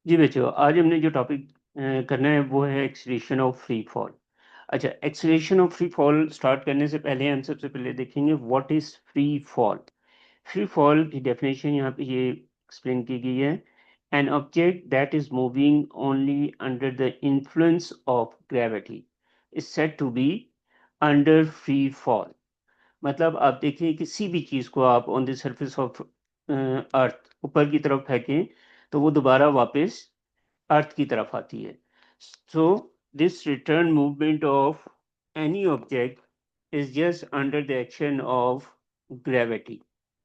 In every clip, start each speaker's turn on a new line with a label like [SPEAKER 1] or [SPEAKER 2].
[SPEAKER 1] जी बच्चों, आज हमने जो टॉपिक करना है वो है एक्सेलरेशन ऑफ फ्री फॉल। अच्छा, acceleration of free fall start करने से पहले हम सबसे पहले देखेंगे what is free fall. Free fall की डेफिनेशन यहाँ पे ये एक्सप्लेन की गई है। An object that is moving only under the influence of gravity is said to be under free fall. मतलब आप देखिए किसी भी चीज को आप on the surface of earth ऊपर की तरफ फेंकें तो वो दोबारा वापस अर्थ की तरफ आती है। So this return movement of any object is just under the action of gravity.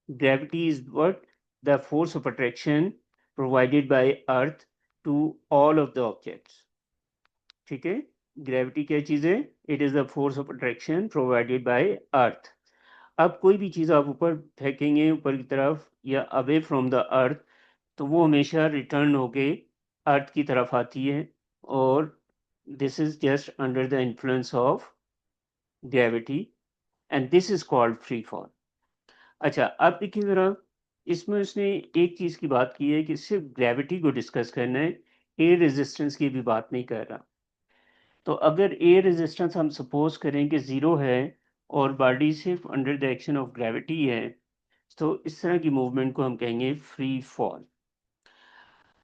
[SPEAKER 1] Gravity is what? The force of attraction provided by Earth to all of the objects. ठीक है, ग्रेविटी क्या चीज है? It is the force of attraction provided by earth. अब कोई भी चीज आप ऊपर फेंकेंगे ऊपर की तरफ या अवे फ्रॉम द अर्थ तो वो हमेशा रिटर्न होके अर्थ की तरफ आती है, और this is just under the influence of gravity and this is called free fall. अच्छा, अब देखिए जरा, इसमें उसने एक चीज की बात की है कि सिर्फ ग्रेविटी को डिस्कस करना है, एयर रेजिस्टेंस की भी बात नहीं कर रहा। तो अगर एयर रेजिस्टेंस हम सपोज करें कि जीरो है और बॉडी सिर्फ under the action of gravity है, तो इस तरह की मूवमेंट को हम कहेंगे फ्री फॉल।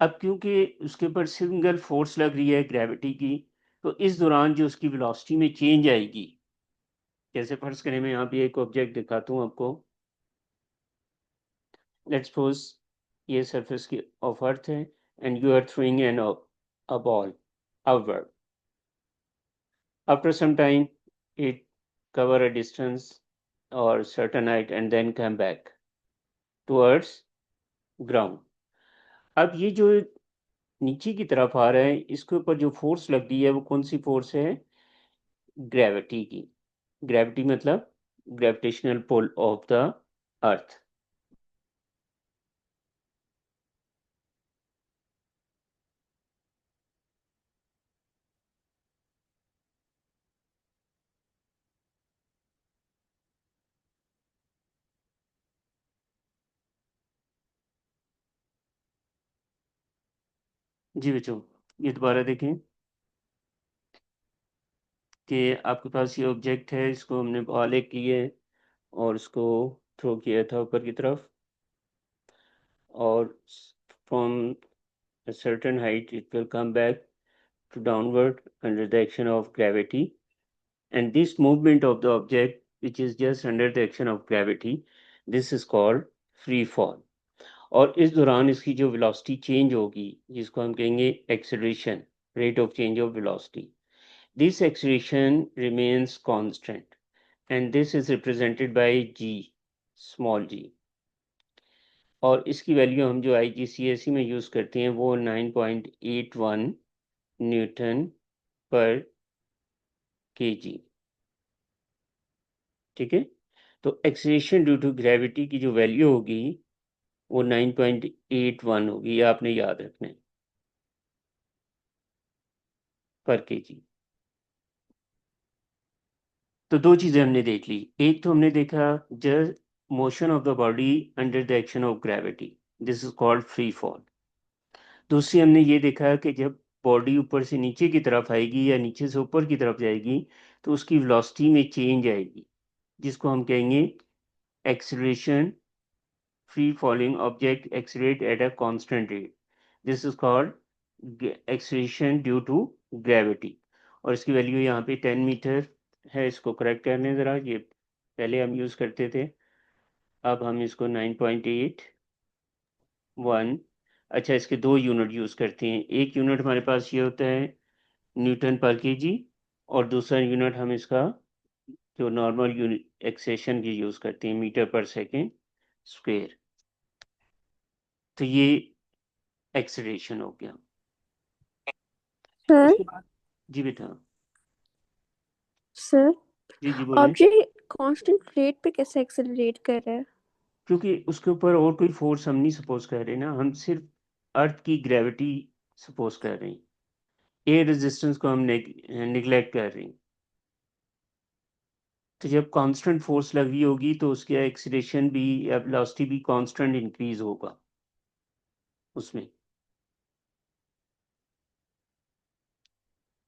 [SPEAKER 1] अब क्योंकि उसके ऊपर सिंगल फोर्स लग रही है ग्रेविटी की, तो इस दौरान जो उसकी वेलोसिटी में चेंज आएगी, जैसे फर्ज करें मैं यहाँ पे एक ऑब्जेक्ट दिखाता हूँ आपको। लेट्स सपोज ये सरफेस की ऑफ अर्थ है and you are throwing an a ball upward. After some time it cover a distance or certain height and then come back towards ground। अब ये जो नीचे की तरफ आ रहा है इसके ऊपर जो फोर्स लग रही है वो कौन सी फोर्स है? ग्रेविटी की। ग्रेविटी मतलब gravitational pull of the earth. जी बच्चों, ये दोबारा देखें कि आपके पास ये ऑब्जेक्ट है, इसको हमने बॉल एक की है और इसको थ्रो किया था ऊपर की तरफ, और from a certain height it will come back to downward under the action of gravity, and this movement of the object which is just under the action of gravity, this is called free fall। और इस दौरान इसकी जो velocity change होगी जिसको हम कहेंगे acceleration, rate of change of velocity, this acceleration remains constant and this is represented by g, small g. और इसकी वैल्यू हम जो IGCSE में यूज करते हैं वो 9.81 न्यूटन पर केजी। ठीक है, तो एक्सेलरेशन ड्यू टू ग्रेविटी की जो वैल्यू होगी वो 9.81 होगी, ये आपने याद रखना है, पर केजी। तो दो चीजें हमने देख ली, एक तो हमने देखा just motion of the body under the action of gravity, this is called free fall. दूसरी हमने ये देखा कि जब बॉडी ऊपर से नीचे की तरफ आएगी या नीचे से ऊपर की तरफ जाएगी तो उसकी वेलोसिटी में चेंज आएगी, जिसको हम कहेंगे acceleration. Free falling object accelerate at a constant rate, this is called acceleration due to gravity. और इसकी वैल्यू यहाँ पे 10 मीटर है। इसको करेक्ट करने ज़रा, ये पहले हम यूज़ करते थे, अब हम इसको 9.81। अच्छा, इसके दो यूनिट यूज़ करते हैं, एक यूनिट हमारे पास ये होता है न्यूटन पर केजी, और दूसरा यूनिट हम इसका जो नॉर्मल यूनिट एक्सेशन की यूज़ करते हैं, मीटर पर सेकेंड स्क्वेयर। तो ये एक्सेलरेशन हो गया।
[SPEAKER 2] सर
[SPEAKER 1] उसके बाद जी बेटा।
[SPEAKER 2] सर
[SPEAKER 1] जी जी बोलें।
[SPEAKER 2] ऑब्जेक्ट कांस्टेंट रेट पे कैसे एक्सेलरेट कर रहा है?
[SPEAKER 1] क्योंकि उसके ऊपर और कोई फोर्स हम नहीं सपोज कर रहे ना, हम सिर्फ अर्थ की ग्रेविटी सपोज कर रहे हैं, एयर रेजिस्टेंस को हम निगलेक्ट कर रहे हैं। तो जब कांस्टेंट फोर्स लगी होगी तो उसके एक्सीलरेशन भी या वेलोसिटी भी कांस्टेंट इंक्रीज होगा उसमें।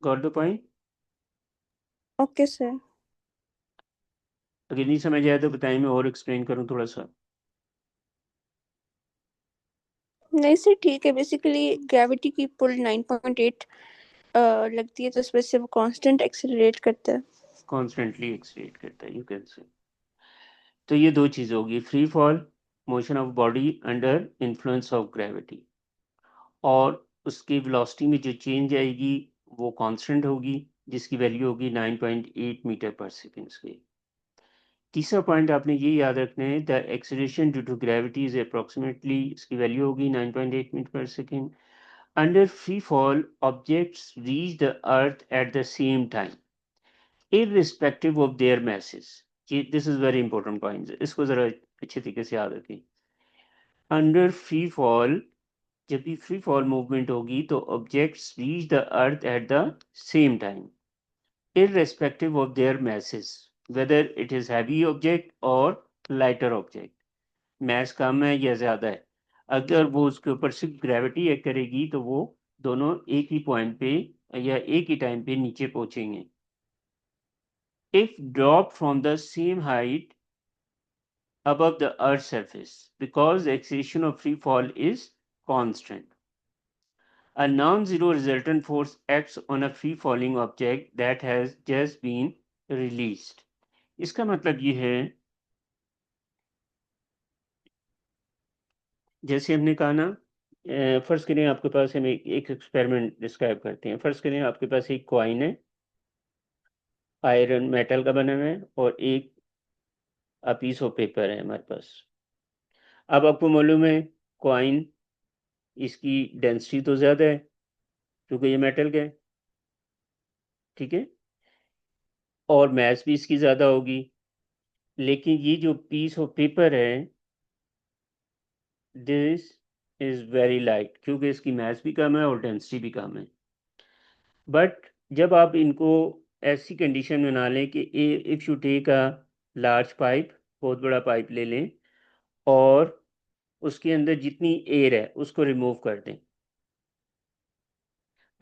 [SPEAKER 1] Got the point?
[SPEAKER 2] Okay sir.
[SPEAKER 1] अगर नहीं समझ आया तो बताएं, मैं और एक्सप्लेन करूं थोड़ा सा।
[SPEAKER 2] नहीं सर, ठीक है। बेसिकली ग्रेविटी की पुल 9.8 लगती है, तो उसमें से वो कांस्टेंट एक्सेलरेट करता है।
[SPEAKER 1] कॉन्स्टेंटली एक्सलेट करता है, यू कैन से। तो ये दो चीज़ होगी, free fall, motion of body under influence of gravity, और उसकी वेलोसिटी में जो चेंज आएगी वो कांस्टेंट होगी, जिसकी वैल्यू होगी 9.8 मीटर पर सेकेंड स्क्वायर। तीसरा पॉइंट आपने ये याद रखना है, the acceleration due to gravity is approximately, इसकी वैल्यू होगी 9.8 मीटर पर second. Under free fall objects reach the earth at the same time irrespective of their masses। ये this is very important point, इसको जरा अच्छे तरीके से याद रखें। अंडर फ्री फॉल, जब भी फ्री फॉल मूवमेंट होगी तो objects reach the earth at the same time irrespective of their masses, whether it is heavy object or lighter object। mass कम है या ज्यादा है, अगर वो उसके ऊपर सिर्फ ग्रेविटी एक्ट करेगी तो वो दोनों एक ही पॉइंट पे या एक ही टाइम पे नीचे पहुंचेंगे। if dropped from the same height above the earth's surface, because the acceleration of free fall is constant, a non-zero resultant force acts on a free falling object that has just been released। इसका मतलब ये है, जैसे हमने कहा ना, फर्ज करें आपके पास, हम एक एक्सपेरिमेंट डिस्क्राइब करते हैं। फर्ज करें आपके पास एक कॉइन है, आयरन मेटल का बना हुआ है, और एक पीस ऑफ पेपर है हमारे पास। अब आपको मालूम है कॉइन, इसकी डेंसिटी तो ज़्यादा है क्योंकि ये मेटल का है, ठीक है, और मैथ भी इसकी ज़्यादा होगी। लेकिन ये जो पीस ऑफ पेपर है, दिस इज़ वेरी लाइट, क्योंकि इसकी मैथ भी कम है और डेंसिटी भी कम है। बट जब आप इनको ऐसी कंडीशन बना लें कि if you take a large pipe, बहुत बड़ा पाइप ले लें, और उसके अंदर जितनी एयर है उसको रिमूव कर दें।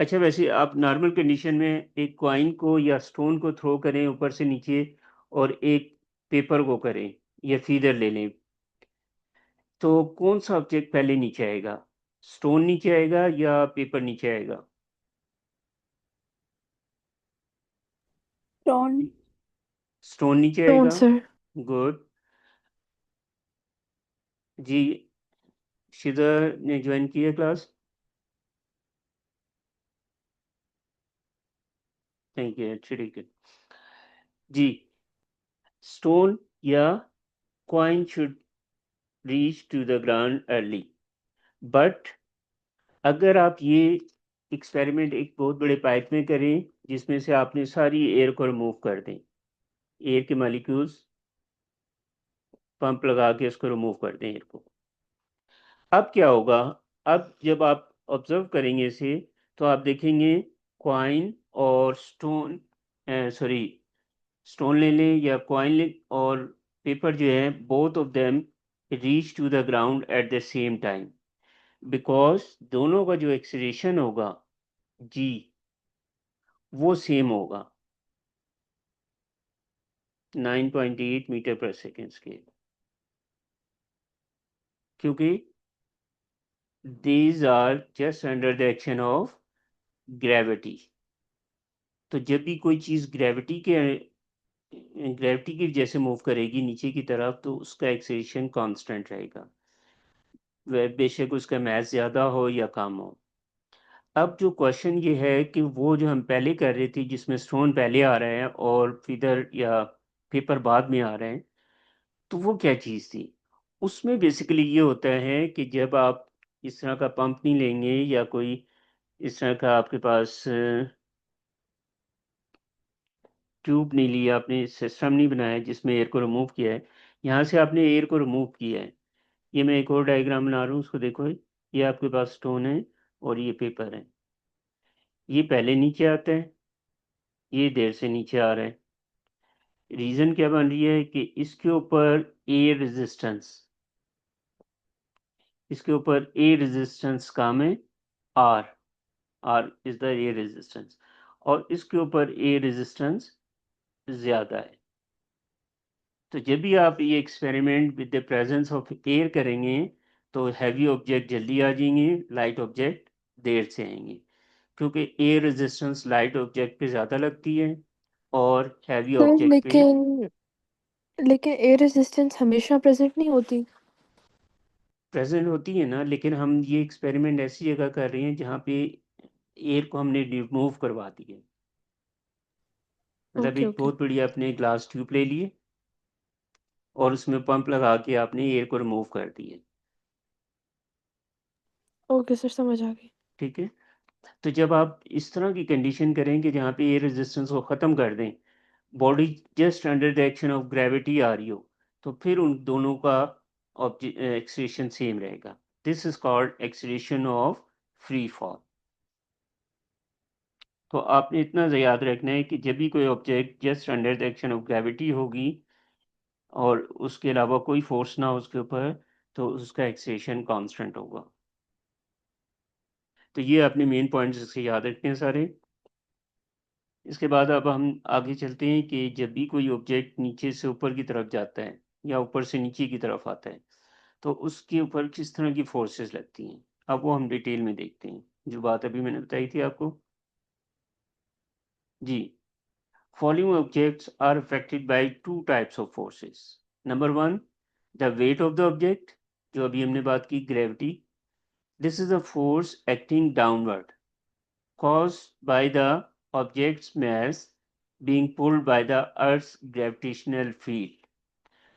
[SPEAKER 1] अच्छा, वैसे आप नॉर्मल कंडीशन में एक कॉइन को या स्टोन को थ्रो करें ऊपर से नीचे, और एक पेपर को करें या फीदर ले लें, तो कौन सा ऑब्जेक्ट पहले नीचे आएगा? स्टोन नीचे आएगा या पेपर नीचे आएगा?
[SPEAKER 2] टॉन।
[SPEAKER 1] स्टोन नीचे
[SPEAKER 3] टोन
[SPEAKER 1] आएगा।
[SPEAKER 3] सर।
[SPEAKER 1] गुड जी। शिदर ने ज्वाइन की है क्लास, थैंक यू, अच्छी, ठीक है जी। स्टोन या coin should reach to the ground early, but अगर आप ये एक्सपेरिमेंट एक बहुत बड़े पाइप में करें जिसमें से आपने सारी एयर को रिमूव कर दें, एयर के मालिक्यूल्स पंप लगा के उसको रिमूव कर दें एयर को, अब क्या होगा? अब जब आप ऑब्जर्व करेंगे इसे, तो आप देखेंगे क्वाइन और स्टोन, सॉरी, स्टोन ले लें या क्वाइन ले, और पेपर जो है, both of them reach to the ground at the same time, because दोनों का जो एक्सीलरेशन होगा जी, वो सेम होगा, 9.8 मीटर पर सेकेंड स्केल, क्योंकि these are just under the action of gravity। तो जब भी कोई चीज़ ग्रेविटी की वजह से मूव करेगी नीचे की तरफ, तो उसका एक्सेलरेशन कांस्टेंट रहेगा, वह बेशक उसका मैथ ज़्यादा हो या कम हो। अब जो क्वेश्चन ये है कि वो जो हम पहले कर रहे थे जिसमें स्टोन पहले आ रहे हैं और फिदर या पेपर बाद में आ रहे हैं, तो वो क्या चीज़ थी? उसमें बेसिकली ये होता है कि जब आप इस तरह का पंप नहीं लेंगे या कोई इस तरह का आपके पास ट्यूब नहीं लिया, आपने सिस्टम नहीं बनाया जिसमें एयर को रिमूव किया है, यहाँ से आपने एयर को रिमूव किया है। ये मैं एक और डायग्राम बना रहा हूँ, उसको देखो, ये आपके पास स्टोन है और ये पेपर है, ये पहले नीचे आता है, ये देर से नीचे आ रहा है। रीज़न क्या बन रही है कि इसके ऊपर एयर रेजिस्टेंस, इसके ऊपर एयर रेजिस्टेंस कम है, R, R is the air resistance, और इसके ऊपर एयर रेजिस्टेंस ज़्यादा है। तो जब भी आप ये experiment with the presence of air करेंगे तो हैवी ऑब्जेक्ट जल्दी आ जाएंगे, लाइट ऑब्जेक्ट देर से आएंगे, क्योंकि एयर रेजिस्टेंस लाइट ऑब्जेक्ट पे ज़्यादा लगती है और हैवी
[SPEAKER 3] सर
[SPEAKER 1] ऑब्जेक्ट पे
[SPEAKER 3] लेकिन एयर रेजिस्टेंस हमेशा प्रेजेंट नहीं होती।
[SPEAKER 1] प्रेजेंट होती है ना, लेकिन हम ये एक्सपेरिमेंट ऐसी जगह कर रहे हैं जहाँ पे एयर को हमने रिमूव करवा दिया। मतलब
[SPEAKER 3] ओके
[SPEAKER 1] एक
[SPEAKER 3] ओके
[SPEAKER 1] बहुत बड़ी आपने ग्लास ट्यूब ले लिए और उसमें पंप लगा के आपने एयर को रिमूव कर दिया।
[SPEAKER 3] ओके सर, समझ आ गई।
[SPEAKER 1] ठीक है, तो जब आप इस तरह की कंडीशन करें कि जहाँ पे एयर रेजिस्टेंस को ख़त्म कर दें, body just under the action of gravity आ रही हो, तो फिर उन दोनों का एक्सीलरेशन सेम रहेगा। This is called acceleration of free fall. तो आपने इतना याद रखना है कि जब भी कोई object just under the action of gravity होगी और उसके अलावा कोई फोर्स ना हो उसके ऊपर, तो उसका एक्सीलरेशन कांस्टेंट होगा। तो ये अपने मेन पॉइंट्स इससे याद रखते हैं सारे। इसके बाद अब हम आगे चलते हैं कि जब भी कोई ऑब्जेक्ट नीचे से ऊपर की तरफ जाता है या ऊपर से नीचे की तरफ आता है तो उसके ऊपर किस तरह की फोर्सेस लगती हैं। अब वो हम डिटेल में देखते हैं, जो बात अभी मैंने बताई थी आपको। जी, following objects are affected by two types of forces. Number one, the weight of the object, जो अभी हमने बात की, gravity. This is a force acting downward caused by the object's mass being pulled by the earth's gravitational field।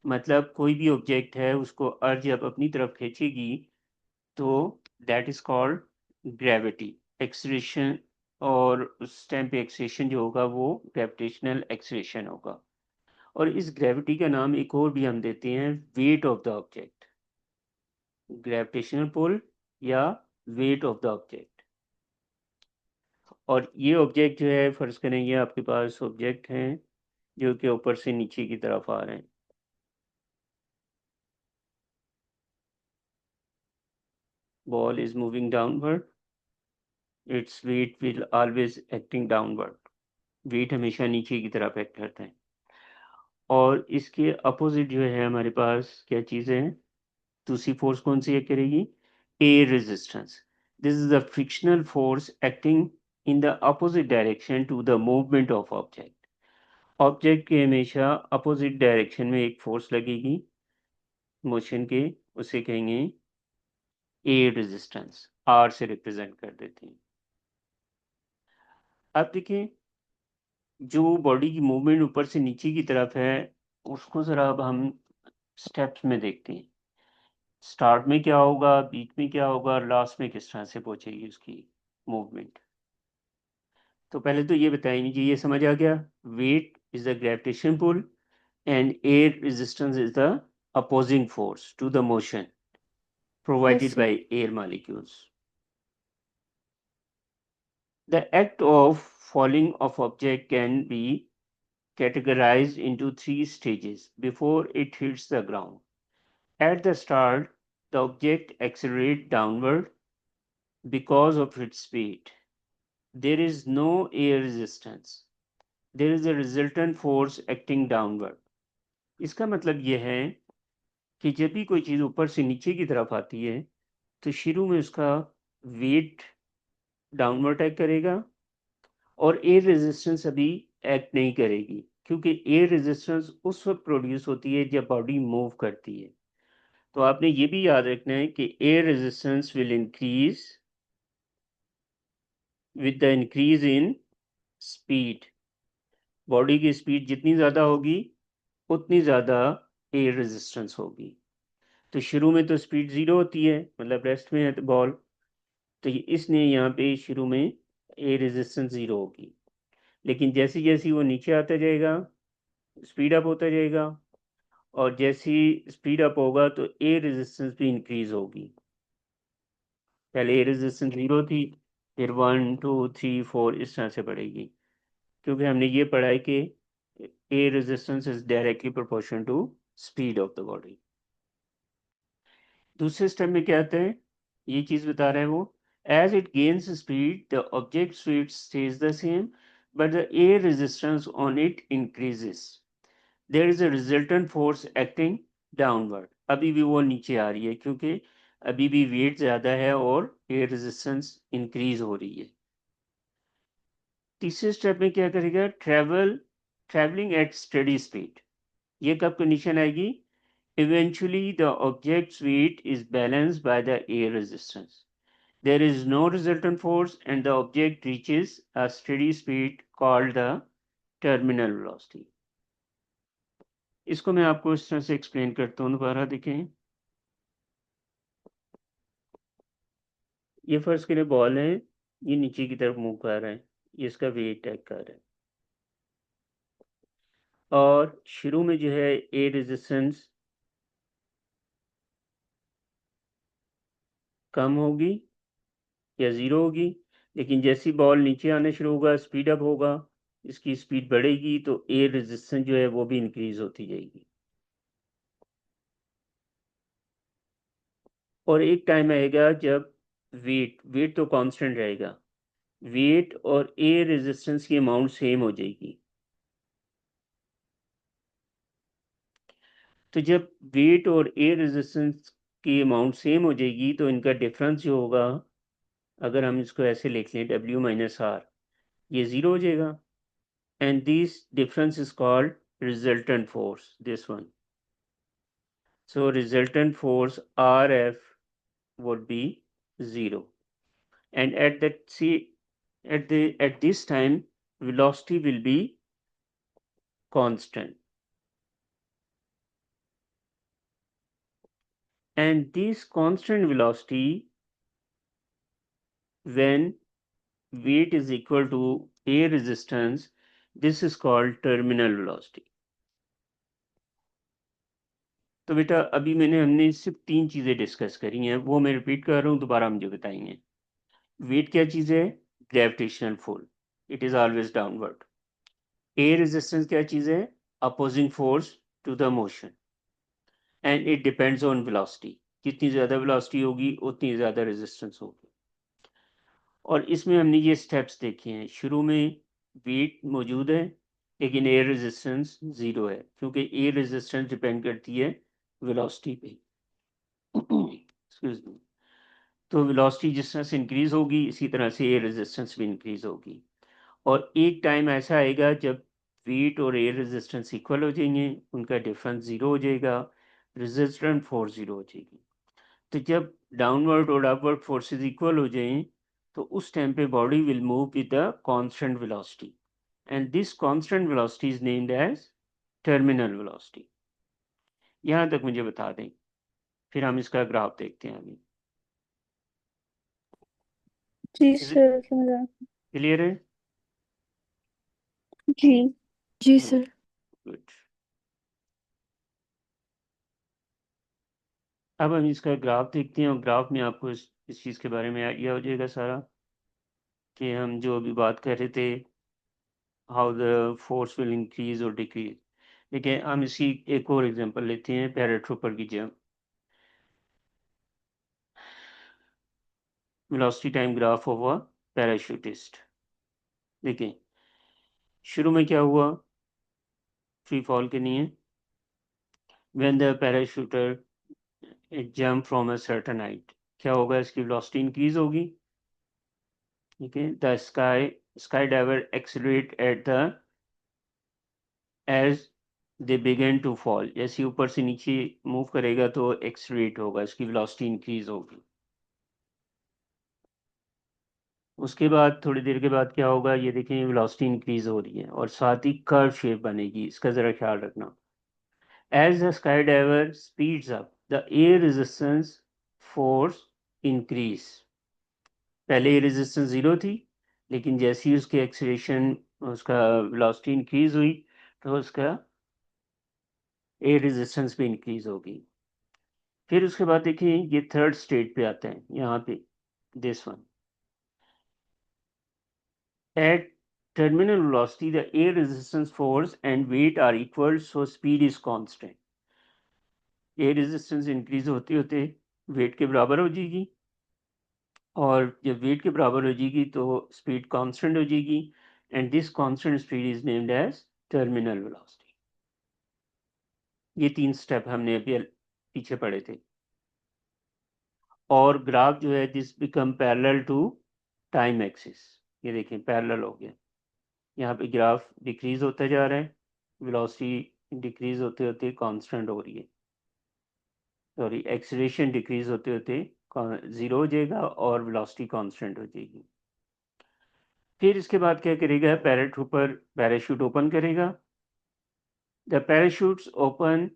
[SPEAKER 1] मतलब कोई भी object है उसको अर्थ जब अपनी तरफ खींचेगी तो that is called gravity acceleration. और उस टाइम पे एक्सलेशन जो होगा वो ग्रेविटेशनल एक्सलेशन होगा। और इस ग्रेविटी का नाम एक और भी हम देते हैं, weight of the object, gravitational pull या वेट ऑफ द ऑब्जेक्ट। और ये ऑब्जेक्ट जो है, फर्ज करेंगे आपके पास ऑब्जेक्ट हैं जो कि ऊपर से नीचे की तरफ आ रहे हैं। Ball is moving downward, its weight will always acting downward. Weight हमेशा नीचे की तरफ एक्ट करता है। और इसके अपोजिट जो है हमारे पास क्या चीज़ें हैं, दूसरी फोर्स कौन सी एक्ट करेगी, air resistance. This is the frictional force acting in the opposite direction to the movement of object. Object के हमेशा अपोजिट डायरेक्शन में एक फोर्स लगेगी मोशन के, उसे कहेंगे एयर रेजिस्टेंस, आर से रिप्रेजेंट कर देते हैं। अब देखिए, जो बॉडी की मूवमेंट ऊपर से नीचे की तरफ है उसको जरा अब हम स्टेप्स में देखते हैं। स्टार्ट में क्या होगा, बीच में क्या होगा, लास्ट में किस तरह से पहुंचेगी उसकी मूवमेंट। तो पहले तो ये बताएंगे जी, ये समझ आ गया, weight is the gravitation pull and air resistance is the opposing force to the motion
[SPEAKER 3] yes
[SPEAKER 1] provided
[SPEAKER 3] sir.
[SPEAKER 1] by air molecules. The act of falling of object can be categorized into three stages before it hits the ground. At the start, the object accelerates downward because of its speed. There is no air resistance. There is a resultant force acting downward. इसका मतलब यह है कि जब भी कोई चीज़ ऊपर से नीचे की तरफ आती है तो शुरू में उसका वेट डाउनवर्ड एक्ट करेगा और एयर रेजिस्टेंस अभी एक्ट नहीं करेगी, क्योंकि एयर रेजिस्टेंस उस वक्त प्रोड्यूस होती है जब बॉडी मूव करती है। तो आपने ये भी याद रखना है कि air resistance will increase with the increase in speed. Body की स्पीड जितनी ज़्यादा होगी उतनी ज़्यादा एयर रेजिस्टेंस होगी। तो शुरू में तो स्पीड ज़ीरो होती है, मतलब रेस्ट में है तो बॉल, तो इसलिए यहाँ पे शुरू में एयर रेजिस्टेंस ज़ीरो होगी। लेकिन जैसे जैसे वो नीचे आता जाएगा स्पीड अप होता जाएगा, और जैसे ही स्पीड अप होगा तो एयर रेजिस्टेंस भी इंक्रीज होगी। पहले एयर रेजिस्टेंस ज़ीरो थी, फिर 1 2 3 4 इस तरह से बढ़ेगी, क्योंकि हमने ये पढ़ा है कि air resistance is directly proportional to speed of the body. दूसरे स्टेप में क्या आता है, ये चीज़ बता रहे हैं वो, as it gains speed the object speed stays the same. but the air resistance on it increases. There is a resultant force acting downward. अभी भी वो नीचे आ रही है क्योंकि अभी भी वेट ज्यादा है और एयर रेजिस्टेंस इंक्रीज हो रही है। तीसरे स्टेप में क्या करेगा, ट्रेवलिंग एट स्टडी स्पीड। ये कब कंडीशन आएगी, eventually the objects weight is balanced by the air resistance, there is no resultant force and the object reaches a steady speed called the terminal velocity। इसको मैं आपको इस तरह से explain करता हूँ, दोबारा देखें। ये फर्स्ट के लिए बॉल है, ये नीचे की तरफ मूव कर रहा है, ये इसका वेट टैग कर रहा है, और शुरू में जो है एयर रेजिस्टेंस कम होगी या जीरो होगी, लेकिन जैसी बॉल नीचे आना शुरू होगा, स्पीड अप होगा, इसकी स्पीड बढ़ेगी तो एयर रेजिस्टेंस जो है वो भी इंक्रीज होती जाएगी। और एक टाइम आएगा जब वेट तो कांस्टेंट रहेगा, वेट और एयर रेजिस्टेंस की अमाउंट सेम हो जाएगी। तो जब वेट और एयर रेजिस्टेंस की अमाउंट सेम हो जाएगी तो इनका डिफरेंस जो होगा, अगर हम इसको ऐसे लिख लें W माइनस आर, ये जीरो हो जाएगा, and this difference is called resultant force, this one. So resultant force RF would be zero, and at this time velocity will be constant, and this constant velocity when weight is equal to air resistance, this is called terminal velocity। तो बेटा अभी हमने सिर्फ 3 चीजें discuss करी हैं, वो मैं रिपीट कर रहा हूँ, दोबारा मुझे बताएंगे। वेट क्या चीज है, gravitational force, it is always downward. Air resistance क्या चीज है, opposing force to the motion, and it depends on velocity, जितनी ज्यादा वेलोसिटी होगी उतनी ज्यादा रेजिस्टेंस होगी। और इसमें हमने ये स्टेप्स देखे हैं, शुरू में वेट मौजूद है लेकिन एयर रेजिस्टेंस जीरो है, क्योंकि एयर रेजिस्टेंस डिपेंड करती है वेलोसिटी पे। Excuse me. तो वेलोसिटी जिस तरह से इंक्रीज होगी इसी तरह से एयर रेजिस्टेंस भी इंक्रीज होगी, और एक टाइम ऐसा आएगा जब वेट और एयर रेजिस्टेंस इक्वल हो जाएंगे, उनका डिफरेंस जीरो हो जाएगा, रेजिस्टेंट फोर्स जीरो हो जाएगी। तो जब डाउनवर्ड और अपवर्ड फोर्सेस इक्वल हो जाएं तो उस टाइम पे body will move with the constant velocity, and this constant velocity is named as terminal velocity. यहां तक मुझे बता दें, फिर हम इसका ग्राफ देखते हैं अभी।
[SPEAKER 2] जी सर, समझा।
[SPEAKER 1] क्लियर है?
[SPEAKER 2] जी
[SPEAKER 3] जी सर।
[SPEAKER 1] गुड। अब हम इसका ग्राफ देखते हैं, और ग्राफ में आपको इस चीज़ के बारे में आइडिया हो जाएगा सारा, कि हम जो अभी बात कर रहे थे, how the force will increase और डिक्रीज। देखिए हम इसी एक और एग्जांपल लेते हैं, पैराट्रूपर की jump, velocity time graph of a parachutist. देखिए शुरू में क्या हुआ, फ्री फॉल के लिए, when the parachuter jump from a certain height, क्या होगा, इसकी वेलोसिटी इंक्रीज होगी। ठीक है, the sky diver accelerate at the as they began to fall, जैसे ऊपर से नीचे मूव करेगा तो एक्सेलरेट होगा, इसकी वेलोसिटी इंक्रीज होगी। उसके बाद थोड़ी देर के बाद क्या होगा, ये देखें वेलोसिटी इंक्रीज हो रही है और साथ ही कर्व शेप बनेगी, इसका जरा ख्याल रखना। As the sky diver speeds up the air resistance force increase. पहले रेजिस्टेंस जीरो थी, लेकिन जैसे ही उसकी एक्सेलरेशन, उसका वेलोसिटी इंक्रीज हुई तो उसका एयर रेजिस्टेंस भी इंक्रीज होगी। फिर उसके बाद देखिए ये थर्ड स्टेट पे आता है, यहाँ पे this one, at terminal velocity the air resistance force and weight are equal, so speed is constant। Air resistance increase होते होते वेट के बराबर हो जाएगी, और जब वेट के बराबर हो जाएगी तो स्पीड कांस्टेंट हो जाएगी, and this constant speed is named as terminal velocity. ये 3 स्टेप हमने अभी पीछे पढ़े थे। और ग्राफ जो है this become parallel to time axis, ये देखें पैरेलल हो गया। यहाँ पे ग्राफ डिक्रीज होता जा रहा है, वेलोसिटी डिक्रीज होते होते कांस्टेंट हो रही है, सॉरी एक्सीलरेशन डिक्रीज होते होते 0 हो जाएगा और वेलोसिटी कांस्टेंट हो जाएगी। फिर इसके बाद क्या करेगा, पैराशूट ओपन करेगा। The parachutes open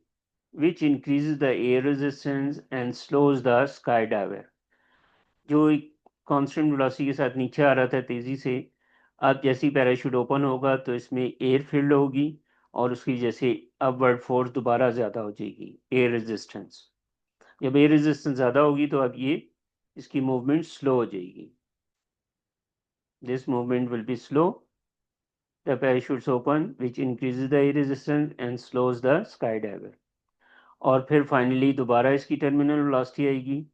[SPEAKER 1] which increases the air resistance and slows the skydiver। जो कांस्टेंट वेलोसिटी के साथ नीचे आ रहा था तेजी से, अब जैसे ही पैराशूट ओपन होगा तो इसमें एयर फील्ड होगी और उसकी जैसे अपवर्ड फोर्स दोबारा ज़्यादा हो जाएगी, एयर रेजिस्टेंस। जब एयर रेजिस्टेंस ज़्यादा होगी तो अब ये इसकी मूवमेंट स्लो हो जाएगी। This movement will be slow. The parachutes open which increases the air resistance and slows the skydiver. और फिर फाइनली दोबारा इसकी टर्मिनल वेलोसिटी आएगी।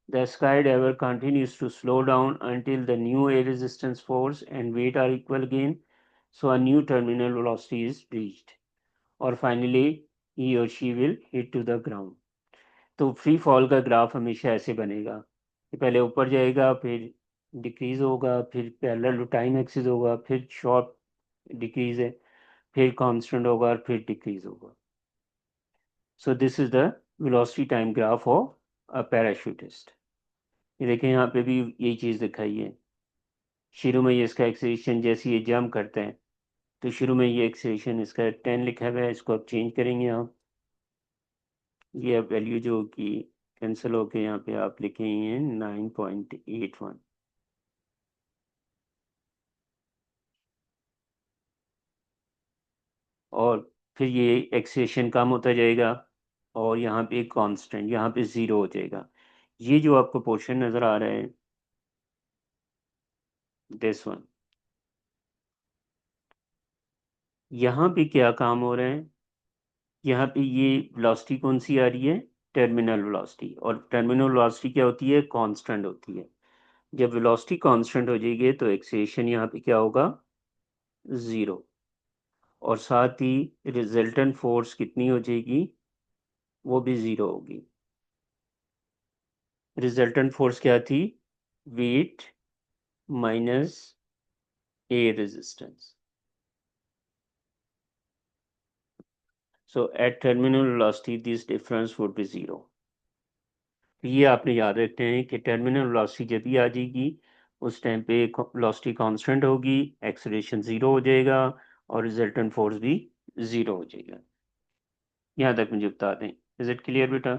[SPEAKER 1] The skydiver continues to slow down until the new air resistance force and weight are equal again, so a new terminal velocity is reached. और finally he or she will hit to the ground. तो free fall का graph हमेशा ऐसे बनेगा कि पहले ऊपर जाएगा, फिर डिक्रीज होगा, फिर पैरेलल टू टाइम एक्सिस होगा, फिर शॉर्ट डिक्रीज है, फिर कांस्टेंट होगा और फिर डिक्रीज होगा। So this is the velocity time graph of a parachutist. ये देखें यहाँ पे भी यही चीज़ दिखाई है। शुरू में ये इसका एक्सेलेरेशन जैसे ये जंप करते हैं तो शुरू में ये एक्सेलेरेशन इसका 10 लिखा हुआ है, इसको अब चेंज करेंगे आप। ये अब वैल्यू जो कि कैंसिल होके यहाँ पे आप लिखेंगे 9.81। और फिर ये एक्सेलेरेशन कम होता जाएगा और यहाँ पे कांस्टेंट, यहाँ पे 0 हो जाएगा। ये जो आपको पोर्शन नज़र आ रहा है, दिस वन, यहाँ पे क्या काम हो रहा है, यहाँ पे ये वेलोसिटी कौन सी आ रही है, टर्मिनल वेलोसिटी। और टर्मिनल वेलोसिटी क्या होती है, कांस्टेंट होती है। जब वेलोसिटी कांस्टेंट हो जाएगी तो एक्सेलेरेशन यहाँ पे क्या होगा, 0। और साथ ही रिजल्टेंट फोर्स कितनी हो जाएगी, वो भी 0 होगी। रिजल्टेंट फोर्स क्या थी, wait minus air resistance. So at terminal velocity this difference would be 0। ये आपने याद रखते हैं कि टर्मिनल वेलोसिटी जब भी आ जाएगी उस टाइम पे वेलोसिटी कांस्टेंट होगी, एक्सेलरेशन 0 हो जाएगा और रिजल्टेंट फोर्स भी 0 हो जाएगा। यहाँ तक मुझे बता दें। इज इट क्लियर बेटा?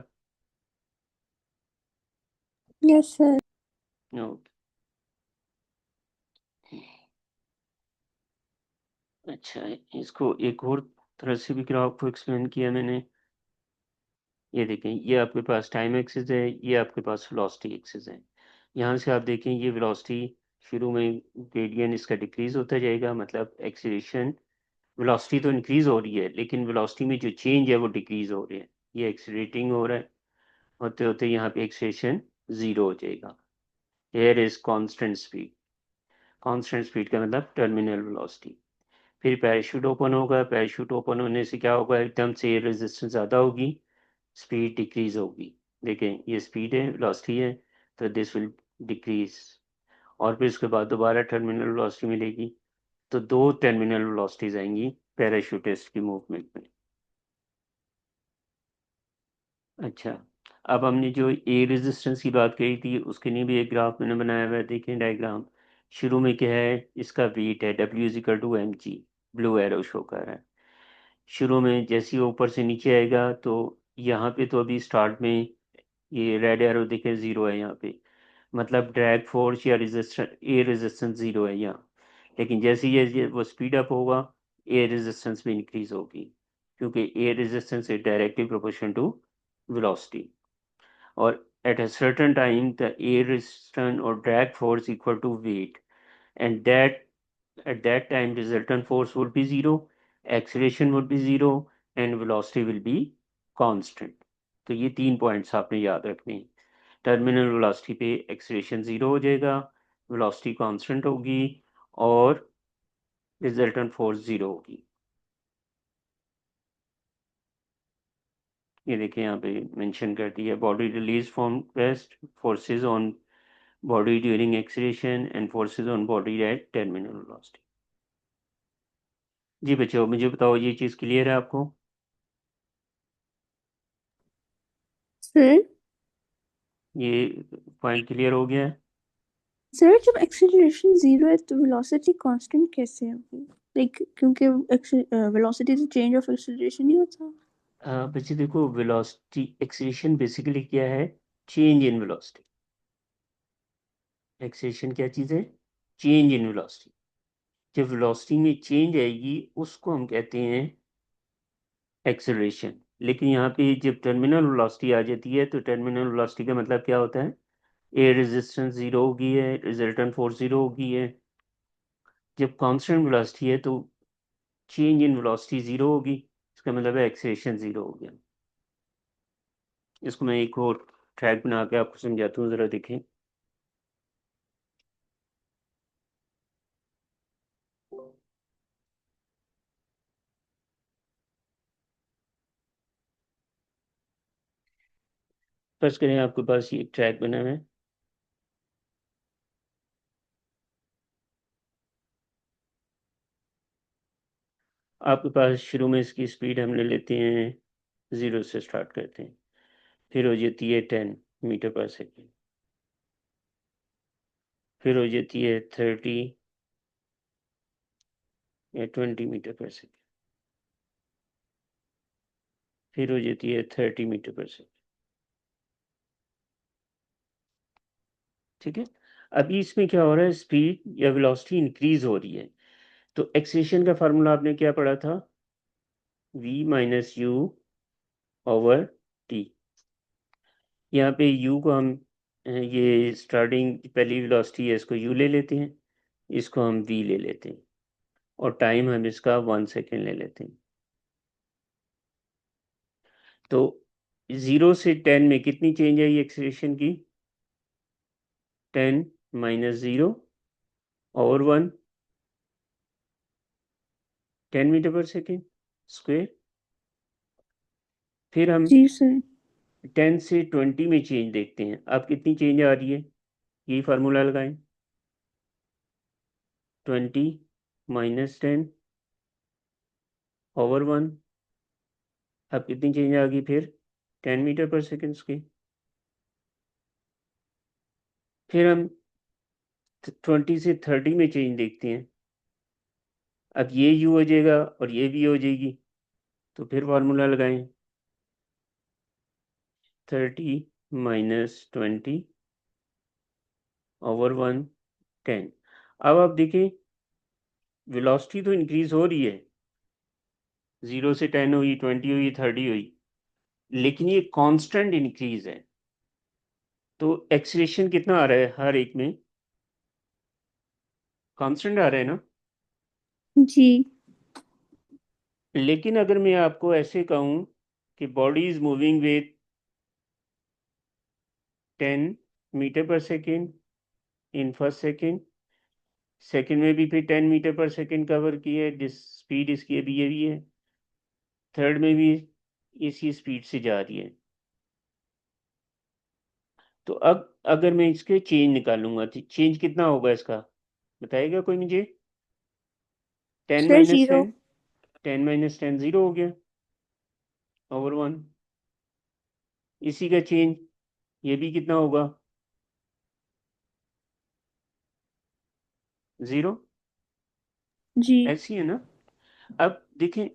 [SPEAKER 2] Yes sir.
[SPEAKER 1] ओके, अच्छा इसको एक और तरह से भी ग्राफ को एक्सप्लेन किया मैंने। ये देखें, ये आपके पास टाइम एक्सिस है, ये आपके पास वेलोसिटी एक्सिस है। यहाँ से आप देखें ये वेलोसिटी शुरू में ग्रेडियंट इसका डिक्रीज होता जाएगा, मतलब एक्सीलरेशन, वेलोसिटी तो इंक्रीज हो रही है लेकिन वेलोसिटी में जो चेंज है वो डिक्रीज हो रही है। ये एक्सीलरेटिंग हो रहा है, होते होते यहाँ पे एक्सीलरेशन 0 हो जाएगा। Here is constant speed. Constant speed का मतलब टर्मिनल वेलोसिटी। फिर पैराशूट ओपन होगा, पैराशूट ओपन होने से क्या होगा, एकदम से एयर रेजिस्टेंस ज़्यादा होगी, स्पीड डिक्रीज होगी। देखें ये स्पीड है, वेलोसिटी है, तो दिस विल डिक्रीज। और फिर उसके बाद दोबारा टर्मिनल वेलोसिटी मिलेगी, तो 2 टर्मिनल वेलोसिटीज आएंगी पैराशूटिस्ट की मूवमेंट में। अच्छा, अब हमने जो एयर रेजिस्टेंस की बात करी थी उसके लिए भी एक ग्राफ मैंने बनाया हुआ है, देखें डायग्राम। शुरू में क्या है, इसका वेट है W=mg, ब्लू एरो शो कर रहा है। शुरू में जैसे ही ऊपर से नीचे आएगा तो यहाँ पे तो अभी स्टार्ट में ये रेड एरो देखें 0 है यहाँ पे, मतलब ड्रैग फोर्स या रेजिस्टेंस, एयर रेजिस्टेंस 0 है यहाँ। लेकिन जैसे ये वो स्पीड अप होगा एयर रेजिस्टेंस भी इंक्रीज होगी, क्योंकि air resistance is directly proportional to velocity, or at a certain time the air resistance or drag force equal to weight, and that at that time resultant force would be 0, acceleration would be 0 and velocity will be constant। तो ये 3 points आपने याद रखने हैं। Terminal velocity पे acceleration 0 हो जाएगा, velocity constant होगी और रिजल्टेंट फोर्स 0 होगी। ये देखिए यहाँ पे मेंशन कर दिया, body release from rest, forces on body during acceleration and forces on body at terminal velocity. जी बच्चों मुझे बताओ, ये चीज क्लियर है आपको?
[SPEAKER 2] सर
[SPEAKER 1] ये पॉइंट क्लियर हो गया है?
[SPEAKER 2] सर जब एक्सेलरेशन 0 है तो वेलोसिटी कांस्टेंट कैसे होगी? लाइक क्योंकि वेलोसिटी तो चेंज ऑफ एक्सेलरेशन ही होता।
[SPEAKER 1] बच्चे देखो, वेलोसिटी एक्सीलरेशन बेसिकली क्या है? Change in velocity. एक्सीलरेशन क्या चीज है? Change in velocity. जब वेलोसिटी में चेंज आएगी उसको हम कहते हैं एक्सेलरेशन। लेकिन यहाँ पे जब टर्मिनल वेलोसिटी आ जाती है तो टर्मिनल वेलोसिटी का मतलब क्या होता है? एयर रेजिस्टेंस 0 होगी है, रिजल्टेंट फोर्स 0 होगी है। जब कांस्टेंट वेलोसिटी है तो चेंज इन वेलोसिटी 0 होगी, इसका मतलब है एक्सेलरेशन 0 हो गया। इसको मैं एक और ट्रैक बना के आपको समझाता हूँ, जरा देखें। फर्स्ट करें, आपके पास ये ट्रैक बना है। आपके पास शुरू में इसकी स्पीड हम ले लेते हैं, 0 से स्टार्ट करते हैं, फिर हो जाती है 10 मीटर पर सेकेंड, फिर हो जाती है 30 या 20 मीटर पर सेकेंड, फिर हो जाती है 30 मीटर पर सेकेंड। ठीक है। अभी इसमें क्या हो रहा है, स्पीड या वेलोसिटी इंक्रीज हो रही है। तो एक्सेलरेशन का फार्मूला आपने क्या पढ़ा था? v-u/t। यहाँ पे u को हम ये स्टार्टिंग पहली वेलोसिटी है, इसको u ले लेते हैं, इसको हम v ले लेते हैं, और टाइम हम इसका 1 सेकेंड ले लेते हैं। तो 0 से 10 में कितनी चेंज आई एक्सेलरेशन की? 10 - 0 और 1, 10 मीटर पर सेकेंड स्क्वेयर। फिर हम
[SPEAKER 2] जी सर।
[SPEAKER 1] 10 से 20 में चेंज देखते हैं, अब कितनी चेंज आ रही है? यही फार्मूला लगाएं, 20 - 10 ओवर 1। अब कितनी चेंज आ गई फिर? 10 मीटर पर सेकेंड की। फिर हम 20 से 30 में चेंज देखते हैं, अब ये u हो जाएगा और ये v हो जाएगी, तो फिर फार्मूला लगाएं, 30 - 20 ओवर 1, 10। अब आप देखें, वेलोसिटी तो इंक्रीज हो रही है, 0 से 10 हुई, 20 हुई, 30 हुई, लेकिन ये कांस्टेंट इंक्रीज है। तो एक्सीलरेशन कितना आ रहा है हर एक में? कांस्टेंट आ रहा है ना?
[SPEAKER 2] जी
[SPEAKER 1] लेकिन अगर मैं आपको ऐसे कहूं कि body is moving with 10 metre पर second in first second, second में भी फिर 10 मीटर पर सेकेंड कवर की है, जिस स्पीड इसकी अभी ये भी है, थर्ड में भी इसी स्पीड से जा रही है। तो अब अगर मैं इसके चेंज निकालूंगा तो चेंज कितना होगा इसका, बताएगा कोई मुझे? 10
[SPEAKER 2] सर
[SPEAKER 1] -
[SPEAKER 2] 0।
[SPEAKER 1] 10, 10 - 10 0 हो गया ओवर 1। इसी का चेंज ये भी कितना होगा? 0।
[SPEAKER 2] जी
[SPEAKER 1] ऐसी है ना? अब देखें,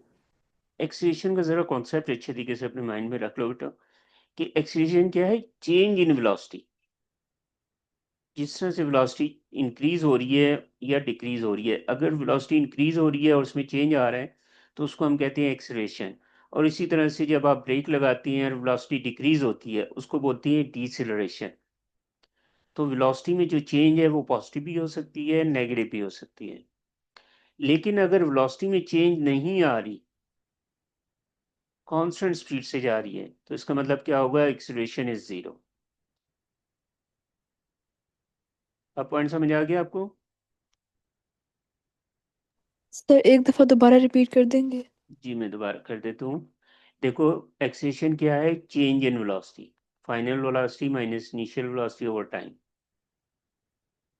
[SPEAKER 1] एक्सीलरेशन का जरा कॉन्सेप्ट अच्छे तरीके से अपने माइंड में रख लो बेटा, कि एक्सीलरेशन क्या है? Change in velocity. जिस तरह से वेलोसिटी इंक्रीज हो रही है या डिक्रीज हो रही है, अगर वेलोसिटी इंक्रीज हो रही है और उसमें चेंज आ रहा है तो उसको हम कहते हैं एक्सीलरेशन। और इसी तरह से जब आप ब्रेक लगाती हैं और वेलोसिटी डिक्रीज होती है उसको बोलती है डीसेलरेशन। तो वेलोसिटी में जो चेंज है वो पॉजिटिव भी हो सकती है, नेगेटिव भी हो सकती है। लेकिन अगर वेलोसिटी में चेंज नहीं आ रही, कांस्टेंट स्पीड से जा रही है, तो इसका मतलब क्या होगा? Acceleration is 0। अब पॉइंट समझ आ गया आपको?
[SPEAKER 3] सर एक दफा दोबारा रिपीट कर देंगे?
[SPEAKER 1] जी मैं दोबारा कर देता हूँ। देखो एक्सेलेरेशन क्या है, change in velocity, final velocity minus initial velocity over time.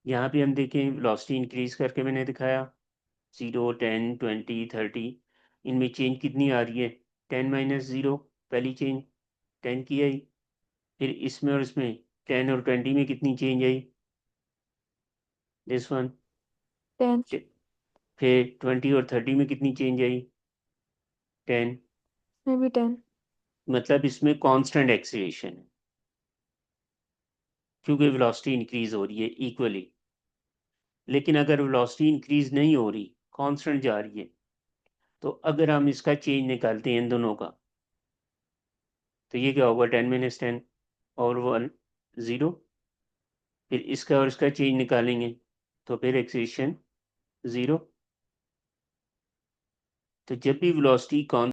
[SPEAKER 1] यहाँ पे हम देखें वेलोसिटी इंक्रीज करके मैंने दिखाया 0 10 20 30, इनमें चेंज कितनी आ रही है 10 माइनस 0, पहली चेंज 10 की आई। फिर इसमें और इसमें 10 और 20 में कितनी चेंज आई, दिस वन।
[SPEAKER 3] 10।
[SPEAKER 1] फिर 20 और 30 में कितनी चेंज आई 10।
[SPEAKER 3] इसमें भी 10।
[SPEAKER 1] मतलब इसमें कांस्टेंट एक्सीलरेशन है क्योंकि वेलोसिटी इंक्रीज हो रही है इक्वली। लेकिन अगर वेलोसिटी इंक्रीज नहीं हो रही, कांस्टेंट जा रही है, तो अगर हम इसका चेंज निकालते हैं इन दोनों का, तो ये क्या होगा 10 माइनस 10 और 1 0। फिर इसका और इसका चेंज निकालेंगे तो फिर एक्सेलेरेशन 0। तो जब भी वेलोसिटी